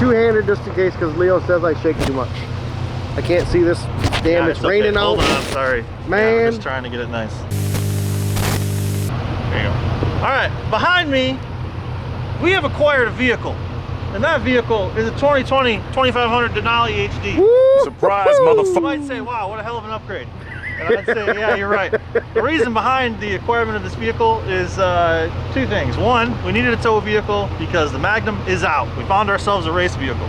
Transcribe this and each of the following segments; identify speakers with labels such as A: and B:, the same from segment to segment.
A: two-handed just in case, because Leo says I shake too much. I can't see this. Damn, it's raining out.
B: Hold on, sorry.
A: Man.
B: Yeah, I'm just trying to get it nice. There you go. All right, behind me, we have acquired a vehicle. And that vehicle is a 2020 2500 Denali HD.
A: Woo!
B: Surprise, motherfucker. You might say, wow, what a hell of an upgrade. And I'd say, yeah, you're right. The reason behind the acquirement of this vehicle is two things. One, we needed a tow vehicle because the Magnum is out. We found ourselves a race vehicle.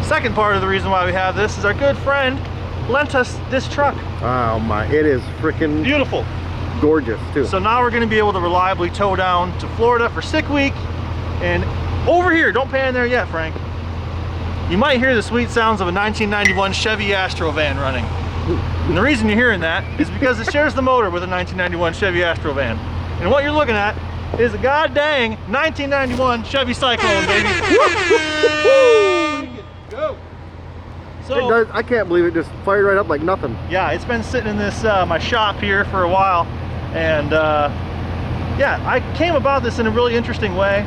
B: Second part of the reason why we have this is our good friend lent us this truck.
A: Oh my, it is freaking
B: beautiful.
A: Gorgeous too.
B: So now we're gonna be able to reliably tow down to Florida for Sick Week. And over here, don't pan there yet, Frank. You might hear the sweet sounds of a 1991 Chevy Astro van running. And the reason you're hearing that is because it shares the motor with a 1991 Chevy Astro van. And what you're looking at is a god dang 1991 Chevy Syclone, baby. Go. So,
A: it does, I can't believe it just fired right up like nothing.
B: Yeah, it's been sitting in this my shop here for a while. And yeah, I came about this in a really interesting way.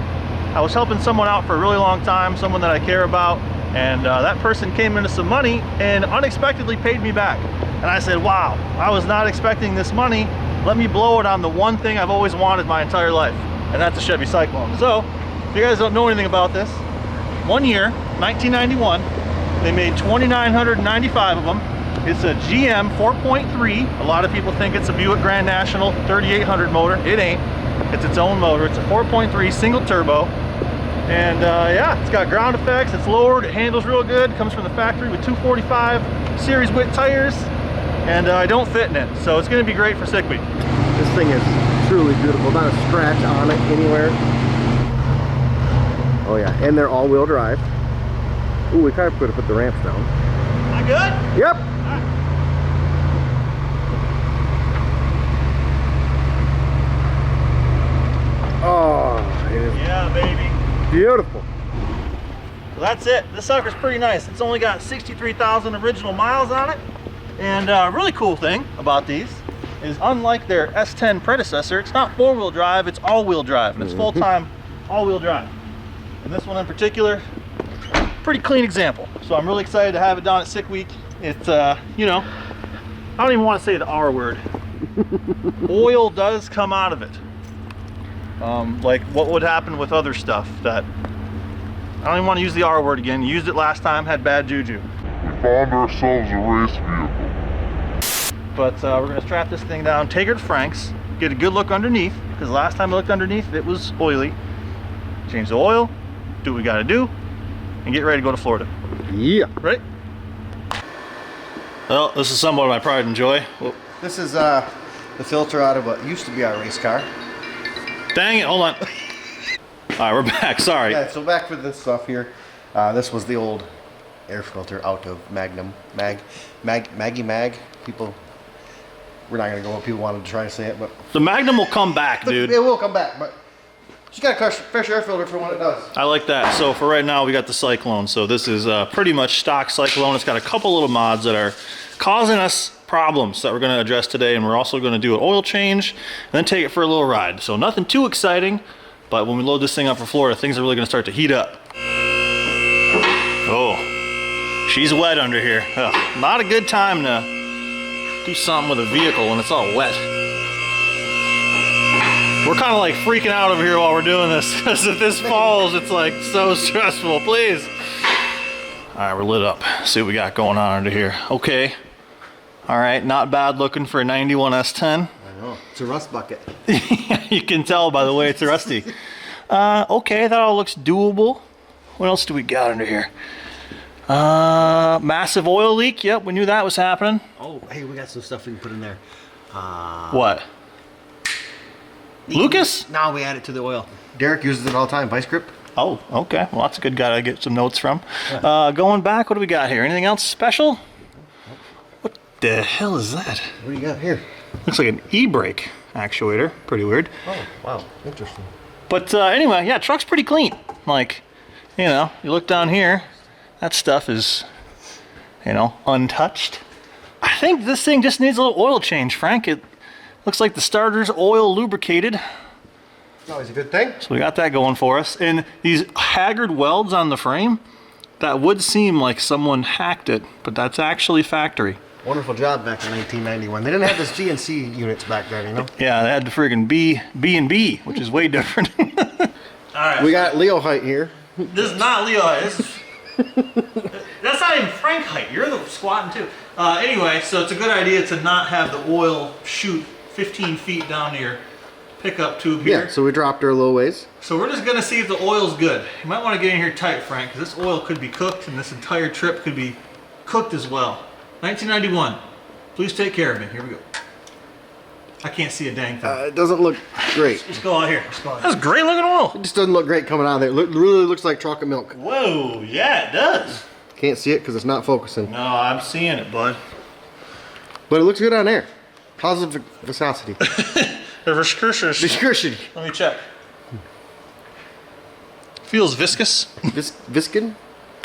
B: I was helping someone out for a really long time, someone that I care about. And that person came into some money and unexpectedly paid me back. And I said, wow, I was not expecting this money. Let me blow it on the one thing I've always wanted my entire life. And that's a Chevy Syclone. So, if you guys don't know anything about this, 1 year, 1991, they made 2,995 of them. It's a GM 4.3. A lot of people think it's a Buick Grand National 3800 motor. It ain't. It's its own motor. It's a 4.3 single turbo. And yeah, it's got ground effects, it's lowered, it handles real good, comes from the factory with 245 series width tires, and I don't fit in it, so it's going to be great for Sick Week.
A: This thing is truly beautiful, not a scratch on it anywhere. Oh yeah, and they're all-wheel drive. Ooh, we kind of could have put the ramps down.
B: Am I good?
A: Yep. All right. Oh, it is.
B: Yeah, baby.
A: Beautiful.
B: So that's it. This sucker's pretty nice. It's only got 63,000 original miles on it. And a really cool thing about these is, unlike their S10 predecessor, it's not four-wheel drive, it's all-wheel drive. And it's full-time all-wheel drive. And this one in particular, pretty clean example. So I'm really excited to have it down at Sick Week. It's, you know, I don't even want to say the R word. Oil does come out of it. Like what would happen with other stuff that, I don't even want to use the R word again. Used it last time, had bad juju.
C: We found ourselves a race vehicle.
B: But we're going to strap this thing down, take her to Frank's, get a good look underneath, because last time I looked underneath it was oily. Change the oil, do what we got to do, and get ready to go to Florida.
A: Yeah.
B: Ready? Well, this is somewhat of my pride and joy. Whoa.
D: This is the filter out of what used to be our race car.
B: Dang it, hold on. All right, we're back, sorry.
D: Yeah, so back with this stuff here. This was the old air filter out of Magnum. Maggie Mag. People, we're not going to go what people wanted to try to say it, but...
B: The Magnum will come back, dude.
D: It will come back, but just got a fresh air filter for when it does.
B: I like that. So for right now, we got the Syclone. So this is pretty much stock Syclone. It's got a couple little mods that are causing us problems that we're going to address today, and we're also going to do an oil change and then take it for a little ride. So nothing too exciting, but when we load this thing up for Florida, things are really going to start to heat up. Oh, she's wet under here. Ugh, not a good time to do something with a vehicle when it's all wet. We're kind of like freaking out over here while we're doing this, because if this falls, it's like so stressful. Please. All right, we're lit up. See what we got going on under here. Okay. All right, not bad looking for a 91 S10.
D: I know, it's a rust bucket.
B: You can tell by the way it's rusty. Okay, that all looks doable. What else do we got under here? Massive oil leak. Yep, we knew that was happening.
D: Oh, hey, we got some stuff we can put in there.
B: What? Lucas?
D: Now we add it to the oil. Derek uses it all the time, vice grip.
B: Oh, okay. Well, that's a good guy to get some notes from. Yeah. Going back, what do we got here? Anything else special? What the hell is that?
D: What do you got here?
B: Looks like an e-brake actuator. Pretty weird.
D: Oh, wow. Interesting.
B: But anyway, yeah, truck's pretty clean. Like, you know, you look down here, that stuff is, you know, untouched. I think this thing just needs a little oil change, Frank. It looks like the starter's oil lubricated.
D: Always a good thing.
B: So we got that going for us. And these haggard welds on the frame, That would seem like someone hacked it, but that's actually factory.
D: Wonderful job back in 1991. They didn't have this GMC units back then, you know?
B: Yeah, they had the friggin' B&B, which is way different. All right.
A: We got Leo height here.
B: This is not Leo height. This is, that's not even Frank height. You're the squatting too. Anyway, so it's a good idea to not have the oil shoot 15 feet down to your pickup tube here.
A: Yeah, so we dropped her a little ways.
B: So we're just gonna see if the oil's good. You might want to get in here tight, Frank, because this oil could be cooked and this entire trip could be cooked as well. 1991. Please take care of me. Here we go. I can't see a dang thing.
A: It doesn't look great.
B: Let's go out here. That's great looking oil.
A: It just doesn't look great coming out of there. It really looks like chocolate milk.
B: Whoa, yeah, it does.
A: Can't see it because it's not focusing.
B: No, I'm seeing it, bud.
A: But it looks good on there. Positive viscosity.
B: The viscosity.
A: Viscosity.
B: Let me check. Feels viscous.
A: Viskin?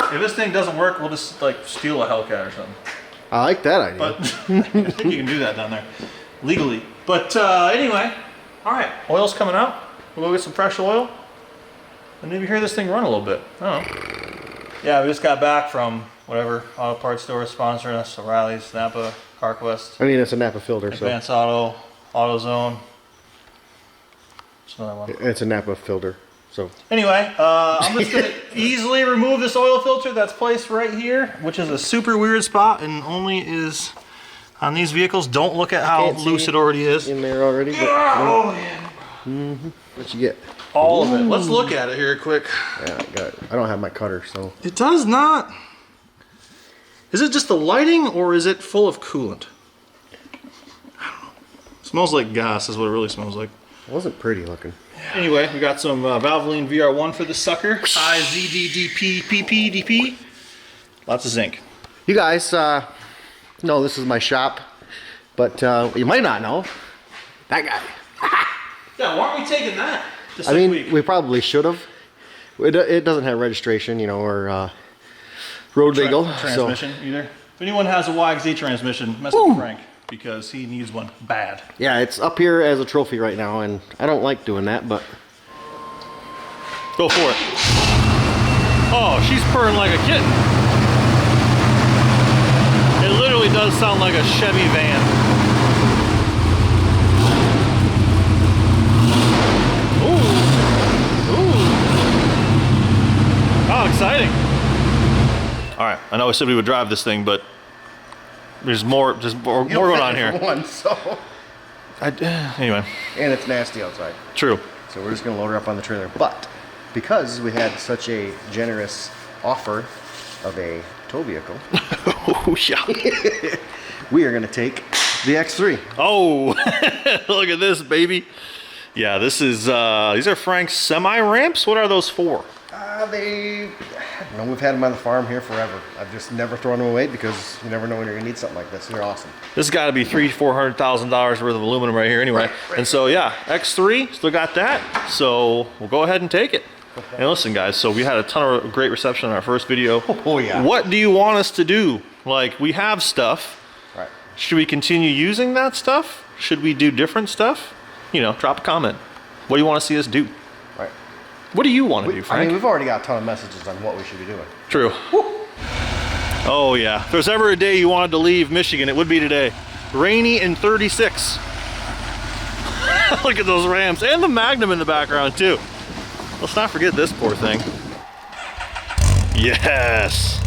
B: If this thing doesn't work, we'll just like steal a Hellcat or something.
A: I like that idea.
B: But I think you can do that down there legally. But anyway, all right, oil's coming out. We'll go get some fresh oil and maybe hear this thing run a little bit. I don't know. Yeah, we just got back from whatever auto parts store sponsoring us, O'Reilly's, Napa, CarQuest,
A: I mean, it's a Napa filter, so.
B: Advance Auto, AutoZone. What's another one?
A: It's a Napa filter, so.
B: Anyway, I'm just going to easily remove this oil filter that's placed right here, which is a super weird spot and only is on these vehicles. Don't look at how
A: Can't see
B: loose it already is.
A: In there already. But,
B: Oh, yeah.
A: what you get?
B: All of it. Let's look at it here quick.
A: Yeah, I got it. I don't have my cutter, so.
B: It does not. Is it just the lighting or is it full of coolant? I don't know. It smells like gas is what it really smells like.
A: It wasn't pretty looking.
B: Anyway, we got some Valvoline VR1 for the sucker. IZDDP. Lots of zinc.
A: You guys know this is my shop, but you might not know that guy.
B: Yeah, why aren't we taking that?
A: I mean, we probably should have. It doesn't have registration, you know, or road legal.
B: Transmission either. If anyone has a YXZ transmission, mess with Frank because he needs one bad.
A: Yeah, it's up here as a trophy right now, and I don't like doing that, but.
B: Go for it. Oh, she's purring like a kitten. It literally does sound like a Chevy van. Oh, exciting. All right, I know I said we would drive this thing, but there's more going on here.
A: One, so.
B: Anyway.
A: And it's nasty outside.
B: True.
A: So we're just gonna load her up on the trailer. But because we had such a generous offer of a tow vehicle,
B: Oh, yeah.
A: we are gonna take the X3.
B: Oh, look at this, baby. Yeah, this is, these are Frank's semi-ramps. What are those for?
A: I don't know, we've had them on the farm here forever. I've just never thrown them away because you never know when you're gonna need something like this. They're awesome.
B: This has got to be $300,000-$400,000 worth of aluminum right here anyway.
A: Right.
B: And so, yeah, X3, still got that. So we'll go ahead and take it. And listen, guys, so we had a ton of great reception on our first video.
A: Oh, yeah.
B: What do you want us to do? Like, we have stuff.
A: Right.
B: Should we continue using that stuff? Should we do different stuff? You know, drop a comment. What do you want to see us do?
A: Right.
B: What do you want to do,
A: I
B: Frank?
A: mean, we've already got a ton of messages on what we should be doing.
B: True. Oh yeah. If there's ever a day you wanted to leave Michigan, it would be today. Rainy and 36. Look at those Rams and the Magnum in the background too. Let's not forget this poor thing. Yes.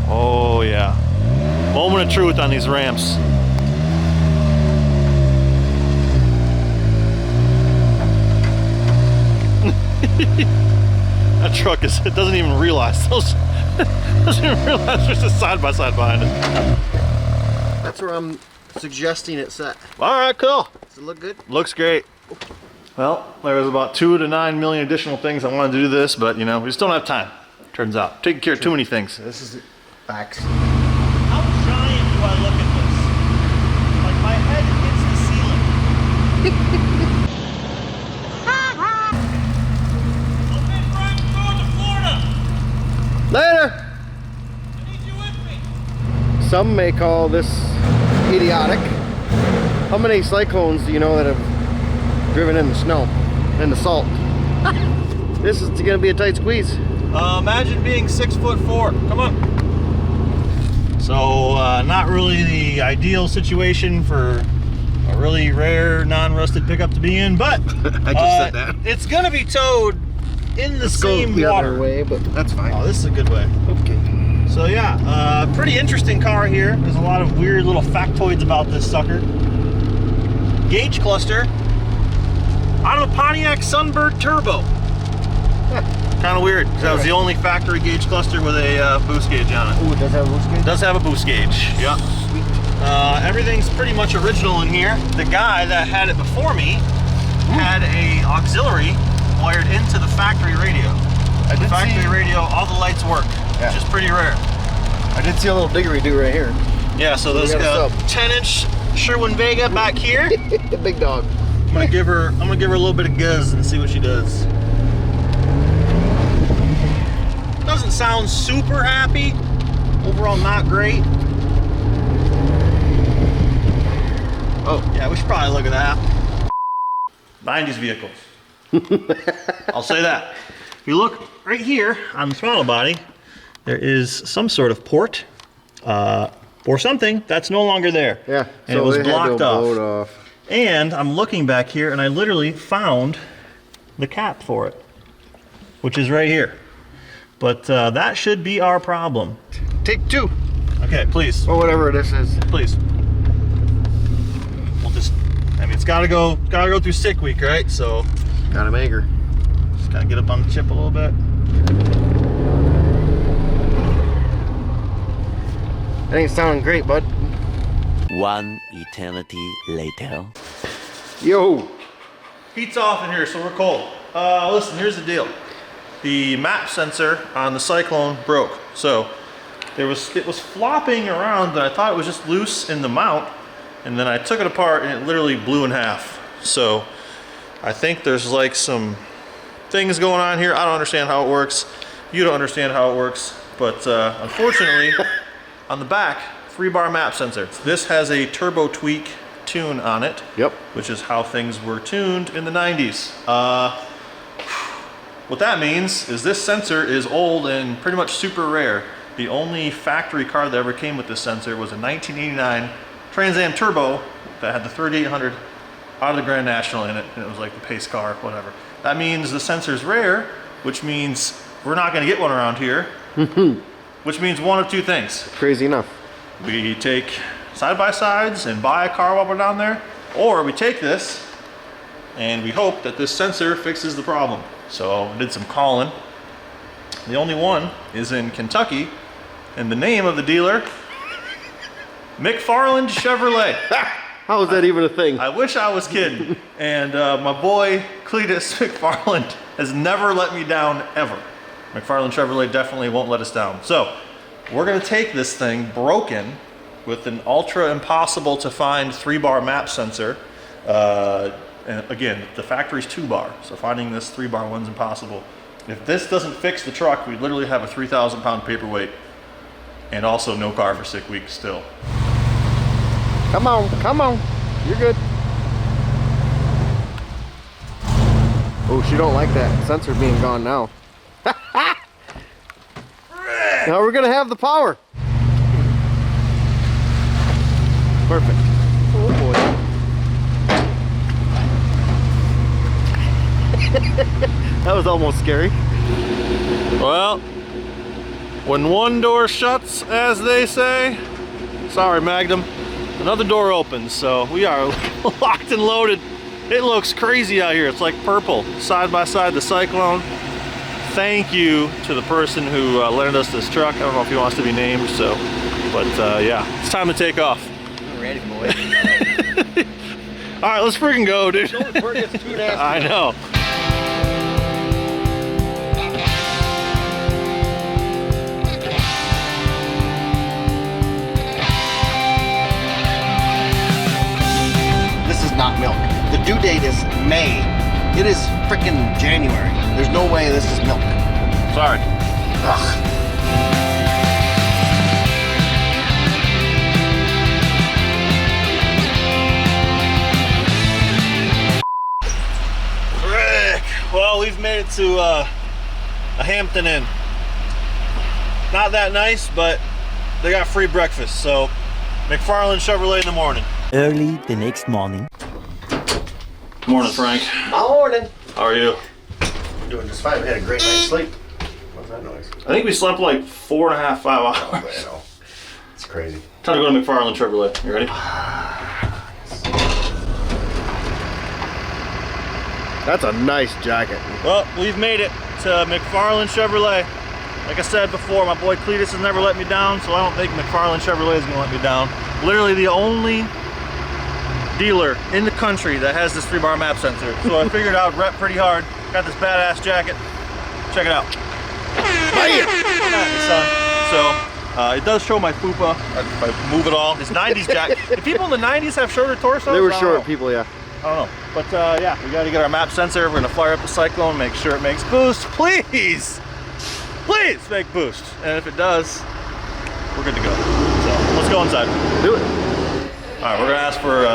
B: Oh yeah. Moment of truth on these Rams. That truck it doesn't even realize doesn't even realize there's a side-by-side behind it.
A: That's where I'm suggesting it set.
B: All right, cool.
A: Does it look good?
B: Looks great. Well, there was about 2 to 9 million additional things I wanted to do this, but you know, we just don't have time. Turns out, taking care of too many things.
A: This is facts.
B: How giant do I look at this? Like my head hits the ceiling. Okay, Frank, we're going to Florida.
A: Later!
B: I need you with me.
A: Some may call this idiotic. How many cyclones do you know that have driven in the snow and the salt? This is gonna be a tight squeeze.
B: Imagine being 6'4". Come on. So not really the ideal situation for a really rare non-rusted pickup to be in, but
D: I just said that.
B: it's gonna be towed in the same
D: the
B: water.
D: other way, but that's fine.
B: Oh, this is a good way.
D: Okay.
B: So yeah, pretty interesting car here. There's a lot of weird little factoids about this sucker. Gauge cluster out of a Pontiac Sunbird Turbo. Kind of weird, because that was the only factory gauge cluster with a boost gauge on it.
D: Ooh, it does have a boost gauge?
B: Does have a boost gauge, yep.
D: Sweet.
B: Everything's pretty much original in here. The guy that had it before me had a auxiliary wired into the factory radio. The factory radio, all the lights work, which is pretty rare.
D: I did see a little diggery-do right here.
B: Yeah, so there's a 10-inch Sherwin Vega back here.
D: Big dog.
B: I'm gonna give her a little bit of guzz and see what she does. Doesn't sound super happy. Overall, not great. Oh, yeah, we should probably look at that. 90s vehicles. I'll say that. If you look right here on the throttle body, there is some sort of port or something that's no longer there.
D: Yeah,
B: and
D: so
B: it was
D: they had
B: blocked
D: to
B: off.
D: blow it off.
B: And I'm looking back here and I literally found the cap for it, which is right here. But that should be our problem.
D: Take two.
B: Okay, please.
D: Or whatever this is.
B: Please. We'll just, I mean, it's gotta go through sick week, right? So
D: Gotta make her.
B: just gotta get up on the chip a little bit.
D: That ain't sounding great, bud.
E: One eternity later.
D: Yo.
B: Heat's off in here, so we're cold. Listen, here's the deal. The map sensor on the Syclone broke. So it was flopping around, but I thought it was just loose in the mount. And then I took it apart and it literally blew in half. So I think there's like some things going on here. I don't understand how it works. You don't understand how it works. But unfortunately, on the back, 3-bar map sensor. This has a turbo tweak tune on it.
D: Yep.
B: Which is how things were tuned in the 90s. What that means is this sensor is old and pretty much super rare. The only factory car that ever came with this sensor was a 1989 Trans Am Turbo that had the 3800 out of the Grand National in it, and it was like the pace car, whatever. That means the sensor's rare, which means we're not gonna get one around here, which means one of two things.
D: Crazy enough.
B: We take side-by-sides and buy a car while we're down there, or we take this and we hope that this sensor fixes the problem. So I did some calling. The only one is in Kentucky, and the name of the dealer, McFarland Chevrolet.
D: How is that even a thing?
B: I wish I was kidding. And my boy Cletus McFarland has never let me down ever. McFarland Chevrolet definitely won't let us down. So we're gonna take this thing broken with an ultra impossible to find 3-bar map sensor. And again, the factory's 2-bar, so finding this 3-bar one's impossible. If this doesn't fix the truck, we literally have a 3,000 pound paperweight and also no car for sick week still.
D: Come on, come on. You're good. Oh, she don't like that sensor being gone now. Now we're gonna have the power. Perfect. Oh boy. That was almost scary.
B: Well, when one door shuts, as they say, sorry Magnum, another door opens. So we are locked and loaded. It looks crazy out here. It's like purple, side by side the Syclone. Thank you to the person who lended us this truck. I don't know if he wants to be named, so, but yeah, it's time to take off.
D: I'm ready, boy.
B: All right, let's freaking go, dude.
D: Before it gets too nasty.
B: I know.
D: This is not milk. The due date is May. It is frickin' January. There's no way this is milk.
B: Sorry.
D: Ugh.
B: Rick, well, we've made it to a Hampton Inn. not that nice, but they got free breakfast. So McFarland Chevrolet in the morning.
E: Early the next morning.
B: Morning, Frank.
A: Morning.
B: How are you?
A: Doing just fine. We had a great night's sleep. What's that noise?
B: I think we slept like 4.5, 5 hours.
A: I know. It's crazy.
B: Time to go to McFarland Chevrolet. You ready?
D: That's a nice jacket.
B: Well, we've made it to McFarland Chevrolet. Like I said before, my boy Cletus has never let me down, so I don't think McFarland Chevrolet is gonna let me down. Literally the only dealer in the country that has this 3-bar map sensor. So I figured I would rep pretty hard. Got this badass jacket. Check it out. Son. So it does show my fupa if I move it all. This 90s jacket. Did people in the 90s have shorter torsos?
D: They were
B: I don't
D: short
B: know.
D: people, yeah.
B: I don't know. But yeah, we gotta get our map sensor. We're gonna fire up the Syclone, make sure it makes boost. Please! Please make boost. And if it does, we're good to go. So let's go inside.
D: Do it.
B: All right, we're gonna ask for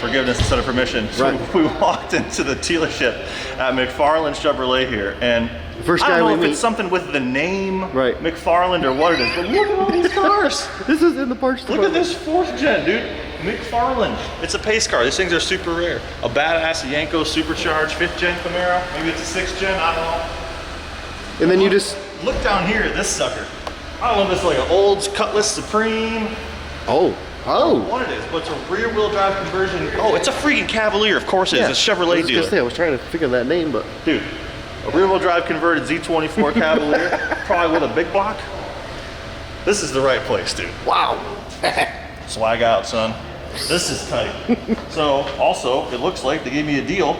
B: forgiveness instead of permission. So
D: Right.
B: we walked into the dealership at McFarland Chevrolet here, and
D: First
B: I
D: guy
B: don't know
D: we
B: if
D: meet.
B: it's something with the name
D: Right.
B: McFarland or what it is, but look at all these cars.
D: This is in the parts
B: Look at
D: department.
B: this 4th gen, dude. McFarland. It's a pace car. These things are super rare. A badass Yanko supercharged 5th gen Camaro. Maybe it's a 6th gen, I don't know.
D: And then you just,
B: Look down here at this sucker. I don't know if it's like an old Cutlass Supreme.
D: oh.
B: What it is, but it's a rear wheel drive conversion. Oh, it's a freaking Cavalier, of course it is. It's a
D: I
B: Chevrolet
D: was gonna say,
B: dealer.
D: I was trying to figure that name, but
B: Dude, a rear wheel drive converted Z24 Cavalier, probably with a big block. This is the right place, dude.
D: wow.
B: Swag out, son. This is tight. So, also, it looks like they gave me a deal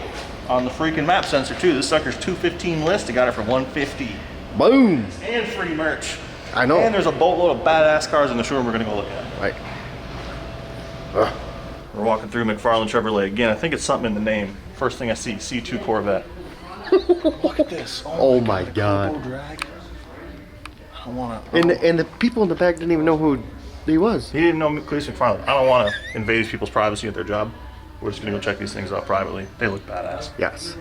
B: on the freaking map sensor too. This sucker's $215 list. I got it for $150.
D: Boom.
B: And free merch.
D: I know.
B: And there's a boatload of badass cars in the showroom we're gonna go look at.
D: Right.
B: We're walking through McFarland Chevrolet again. I think it's something in the name. First thing I see, C2 Corvette. Look at this.
D: Oh my God.
B: Turbo drag. I don't wanna.
D: And the people in the back didn't even know who he was.
B: He didn't know Cletus McFarland. I don't want to invade people's privacy at their job. We're just gonna go check these things out privately. They look badass.
D: Yes.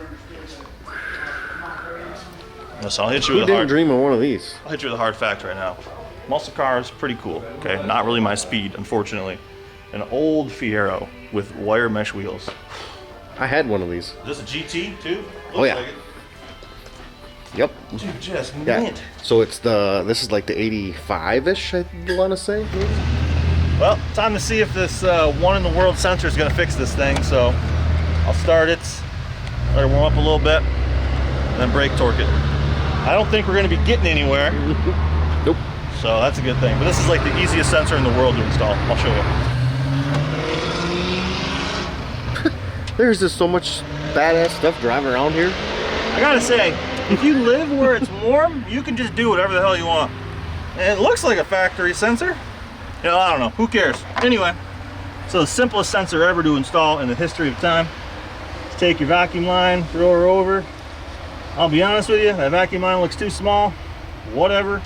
B: So I'll hit you
D: Who
B: with a
D: didn't
B: hard.
D: dream of one of these?
B: I'll hit you with a hard fact right now. Muscle cars, pretty cool. Okay, not really my speed, unfortunately. An old Fiero with wire mesh wheels.
D: I had one of these.
B: Is this a GT too? Looks
D: Oh, yeah.
B: like it.
D: Yep.
B: Dude, just
D: Yeah.
B: mint.
D: So it's this is like the 85-ish, I want to say.
B: Well, time to see if this one in the world sensor is gonna fix this thing. So I'll start it, let it warm up a little bit, and then brake torque it. I don't think we're gonna be getting anywhere.
D: Nope.
B: So that's a good thing. But this is like the easiest sensor in the world to install. I'll show you.
D: There's just so much badass stuff driving around here.
B: I gotta say, if you live where it's warm, you can just do whatever the hell you want. And it looks like a factory sensor. You know, I don't know, who cares? Anyway, so the simplest sensor ever to install in the history of time. Just take your vacuum line, throw her over. I'll be honest with you, that vacuum line looks too small. Whatever.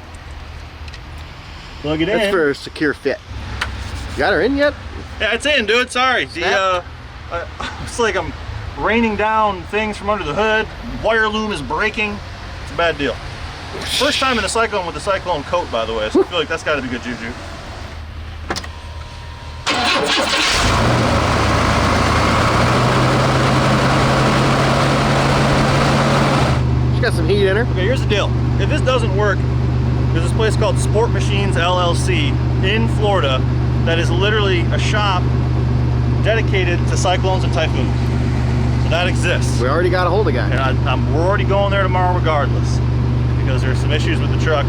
B: Plug it in.
D: That's for a secure fit. You got her in yet?
B: Yeah, it's in, dude. Sorry. It's like I'm raining down things from under the hood. Wire loom is breaking. It's a bad deal. First time in a Syclone with the Syclone coat, by the way, so I feel like that's got to be good juju.
D: She got some heat in her.
B: Okay, here's the deal. If this doesn't work, there's this place called Sport Machines LLC in Florida that is literally a shop dedicated to Cyclones and Typhoons. So that exists.
D: We already got a hold of guy.
B: And we're already going there tomorrow regardless, because there's some issues with the truck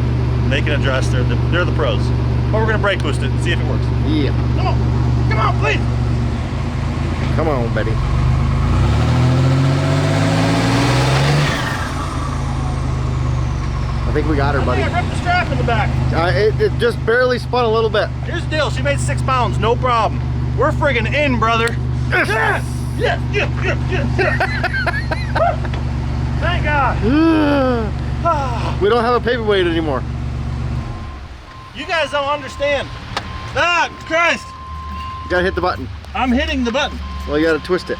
B: they can address. They're the pros. But we're gonna brake boost it and see if it works.
D: Yeah.
B: Come on, please.
D: Come on, Betty. I think we got her,
B: I
D: buddy.
B: think I ripped the strap in the back.
D: It just barely spun a little bit.
B: Here's the deal. She made 6 pounds, no problem. We're friggin' in, brother. Yes! Yes! Yes! Yes! Yes! Yes! Thank God.
D: We don't have a paperweight anymore.
B: You guys don't understand. Ah, Christ!
D: You gotta hit the button.
B: I'm hitting the button.
D: Well, you gotta twist it.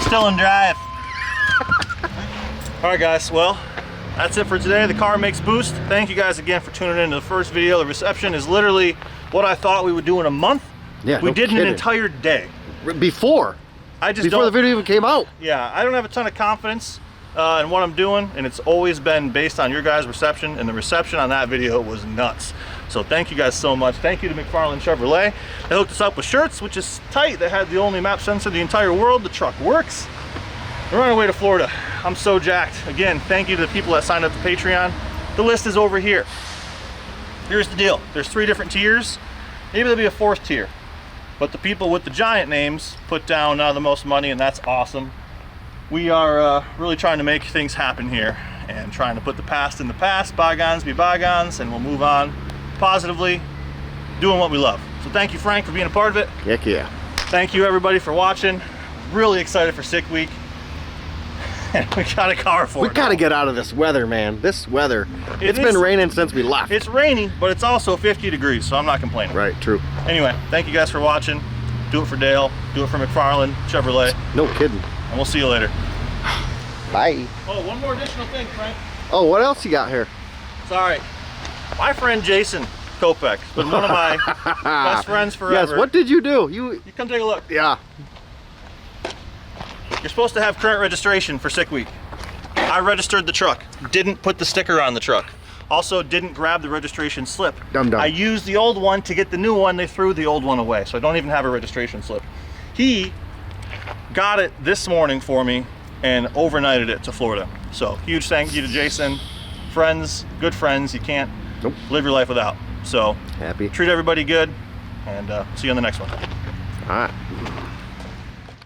B: Still in drive. All right, guys. Well, That's it for today. The car makes boost. Thank you guys again for tuning in to the first video. The reception is literally what I thought we would do in a month.
D: Yeah,
B: we
D: no
B: did in an
D: kidding.
B: entire day.
D: Before
B: Before
D: the video even came out.
B: Yeah, I don't have a ton of confidence in what I'm doing, and it's always been based on your guys' reception, and the reception on that video was nuts. So thank you guys so much. Thank you to McFarland Chevrolet. They hooked us up with shirts, which is tight. They had the only map sensor in the entire world. The truck works. We're on our way to Florida. I'm so jacked. Again, thank you to the people that signed up to Patreon. The list is over here. Here's the deal. There's 3 different tiers. Maybe there'll be a 4th tier. But the people with the giant names put down the most money, and that's awesome. We are really trying to make things happen here and trying to put the past in the past, bygones be bygones, and we'll move on positively, doing what we love. So thank you, Frank, for being a part of it.
D: Heck yeah.
B: Thank you, everybody, for watching. Really excited for Sick Week. And we got a car for
D: We
B: it
D: gotta
B: now.
D: get out of this weather, man. This weather. It's
B: is-
D: been raining since we left.
B: It's rainy, but it's also 50 degrees, so I'm not complaining.
D: Right, true.
B: Anyway, thank you guys for watching. Do it for Dale. Do it for McFarland Chevrolet.
D: No kidding.
B: And we'll see you later.
D: Bye.
B: Oh, one more additional thing, Frank.
D: Oh, what else you got here?
B: Sorry. My friend Jason Kopek has been one of my best friends forever.
D: Yes, what did you do?
B: You come take a look.
D: Yeah.
B: You're supposed to have current registration for Sick Week. I registered the truck. Didn't put the sticker on the truck. Also didn't grab the registration slip.
D: Dum-dum.
B: I used the old one to get the new one. They threw the old one away, so I don't even have a registration slip. He got it this morning for me and overnighted it to Florida. So huge thank you to Jason. Friends, good friends, you can't live your life without. So
D: Happy.
B: treat everybody good, and see you on the next one.
D: All right.